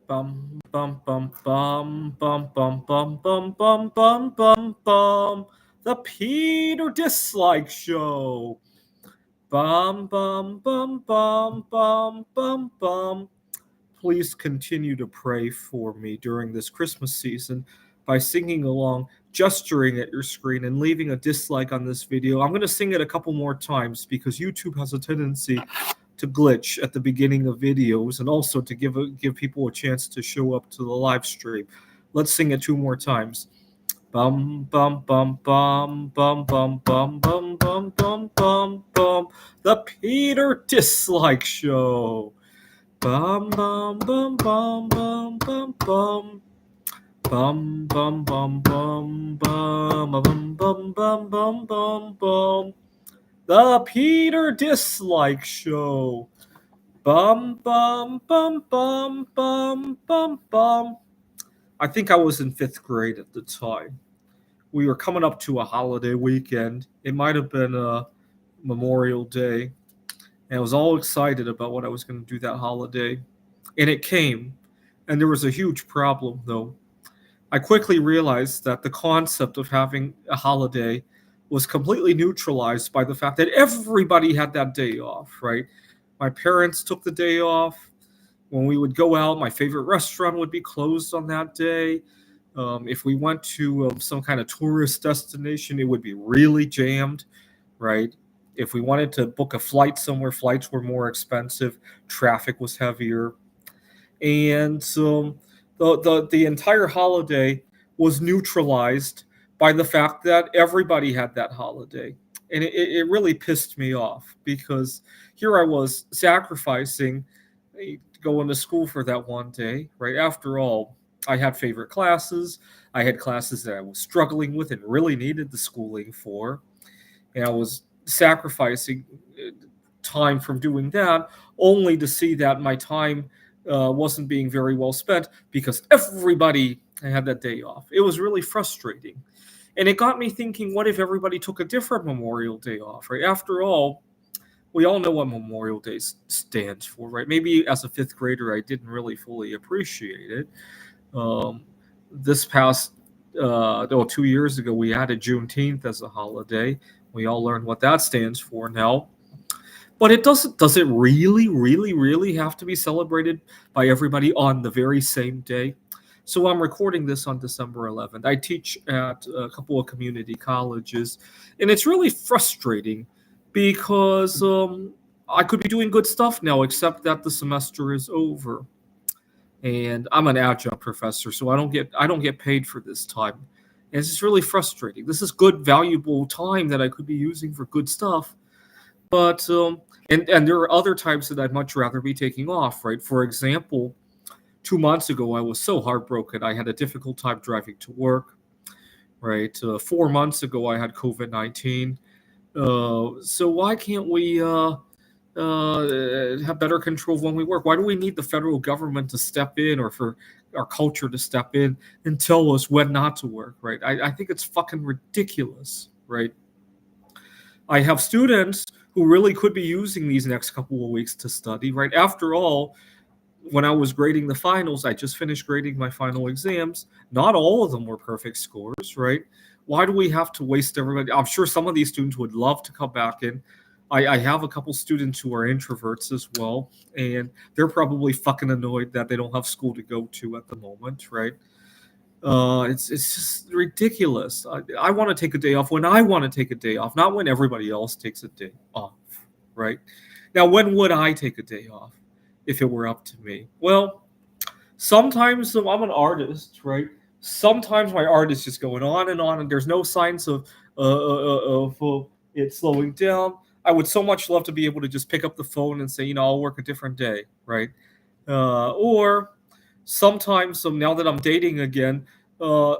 Bum bum bum bum bum bum bum bum bum bum bum bum. The Peter Dislike Show. Bum bum bum bum bum bum bum. Please continue to pray for me during this Christmas season by singing along, gesturing at your screen, and leaving a dislike on this video. I'm going to sing it a couple more times because YouTube has a tendency to glitch at the beginning of videos and also to give people a chance to show up to the live stream. Let's sing it two more times. Bum bum bum bum bum bum bum bum bum bum bum bum. The Peter Dislike Show. Bum bum bum bum bum bum bum. Bum bum bum bum bum bum bum bum bum bum bum. The Peter Dislike Show. Bum bum bum bum bum bum bum. I think I was in fifth grade at the time. We were coming up to a holiday weekend. It might have been a Memorial Day. And I was all excited about what I was going to do that holiday. And it came. And there was a huge problem, though. I quickly realized that the concept of having a holiday was completely neutralized by the fact that everybody had that day off, right? My parents took the day off. When we would go out, my favorite restaurant would be closed on that day. If we went to some kind of tourist destination, it would be really jammed, right? If we wanted to book a flight somewhere, flights were more expensive, traffic was heavier, and the entire holiday was neutralized by the fact that everybody had that holiday. And it really pissed me off because here I was sacrificing going to school for that one day, right? After all, I had favorite classes. I had classes that I was struggling with and really needed the schooling for. And I was sacrificing time from doing that only to see that my time wasn't being very well spent because everybody had that day off. It was really frustrating. And it got me thinking, what if everybody took a different Memorial Day off, right? After all, we all know what Memorial Day stands for, right? Maybe as a fifth grader, I didn't really fully appreciate it. This past 2 years ago, we added Juneteenth as a holiday. We all learned what that stands for now. But it doesn't. Does it really, really, really have to be celebrated by everybody on the very same day? So I'm recording this on December 11th. I teach at a couple of community colleges, and it's really frustrating because I could be doing good stuff now, except that the semester is over, and I'm an adjunct professor, so I don't get paid for this time. And it's just really frustrating. This is good, valuable time that I could be using for good stuff, but and there are other times that I'd much rather be taking off. Right? For example, 2 months ago, I was so heartbroken. I had a difficult time driving to work. Right? 4 months ago, I had COVID-19. So why can't we have better control when we work? Why do we need the federal government to step in or for our culture to step in and tell us when not to work, right? I think it's fucking ridiculous, right? I have students who really could be using these next couple of weeks to study, right? After all, when I was grading the finals, I just finished grading my final exams. Not all of them were perfect scores, right? Why do we have to waste everybody? I'm sure some of these students would love to come back in. I have a couple students who are introverts as well, and they're probably fucking annoyed that they don't have school to go to at the moment, right? It's just ridiculous. I want to take a day off when I want to take a day off, not when everybody else takes a day off, right? Now, when would I take a day off if it were up to me? Well, sometimes I'm an artist, right? Sometimes my art is just going on, and there's no signs of it slowing down. I would so much love to be able to just pick up the phone and say, I'll work a different day, right? Or sometimes, now that I'm dating again,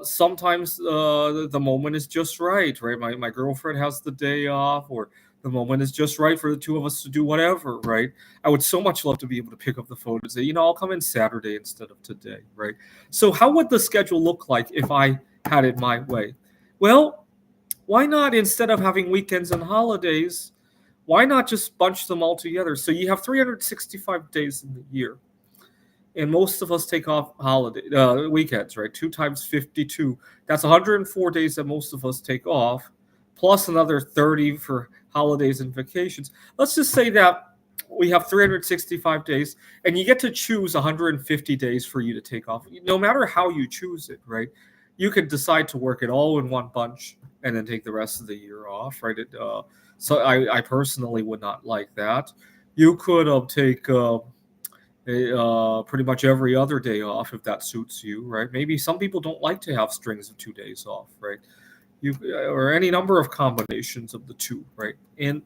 sometimes the moment is just right, right? My girlfriend has the day off, or the moment is just right for the two of us to do whatever, right? I would so much love to be able to pick up the phone and say, I'll come in Saturday instead of today, right? So how would the schedule look like if I had it my way? Well, why not, instead of having weekends and holidays, why not just bunch them all together? So you have 365 days in the year. and most of us take off holiday weekends, right? 2 times 52. That's 104 days that most of us take off, plus another 30 for holidays and vacations. Let's just say that we have 365 days, and you get to choose 150 days for you to take off. No matter how you choose it, right? You could decide to work it all in one bunch and then take the rest of the year off, right? So I personally would not like that. You could take pretty much every other day off if that suits you, right? Maybe some people don't like to have strings of 2 days off, right? You or any number of combinations of the two, right? And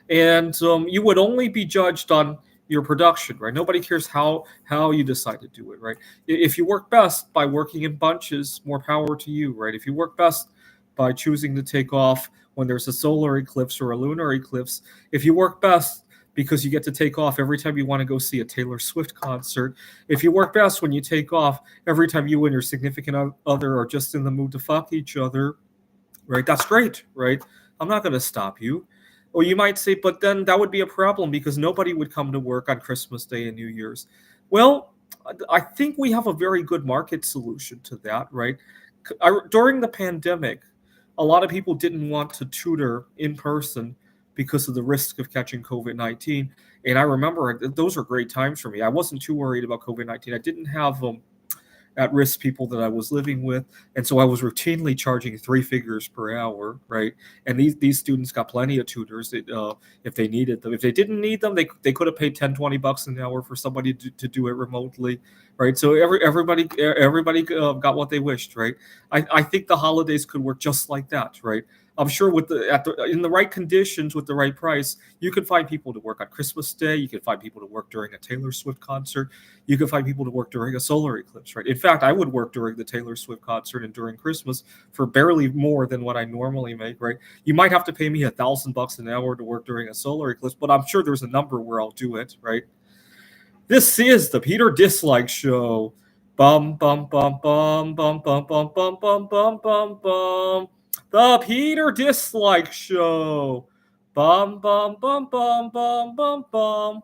you would only be judged on your production, right? Nobody cares how you decide to do it, right? If you work best by working in bunches, more power to you, right? If you work best by choosing to take off when there's a solar eclipse or a lunar eclipse, if you work best because you get to take off every time you want to go see a Taylor Swift concert, if you work best when you take off every time you and your significant other are just in the mood to fuck each other, right? That's great, right? I'm not going to stop you. Or you might say, but then that would be a problem because nobody would come to work on Christmas Day and New Year's. Well, I think we have a very good market solution to that, right? During the pandemic, a lot of people didn't want to tutor in person because of the risk of catching COVID-19. And I remember those were great times for me. I wasn't too worried about COVID-19. I didn't have at-risk people that I was living with, and so I was routinely charging 3 figures per hour, right? And these students got plenty of tutors if they needed them. If they didn't need them, they could have paid 10-20 bucks an hour for somebody to do it remotely, right? So everybody got what they wished, right? I think the holidays could work just like that, right? I'm sure in the right conditions with the right price, you could find people to work on Christmas Day. You could find people to work during a Taylor Swift concert. You could find people to work during a solar eclipse, right? In fact, I would work during the Taylor Swift concert and during Christmas for barely more than what I normally make, right? You might have to pay me $1,000 an hour to work during a solar eclipse, but I'm sure there's a number where I'll do it, right? This is the Peter Dislike Show. Bum bum bum bum bum bum bum bum bum bum bum bum. The Peter Dislike Show. Bum bum bum bum bum bum bum.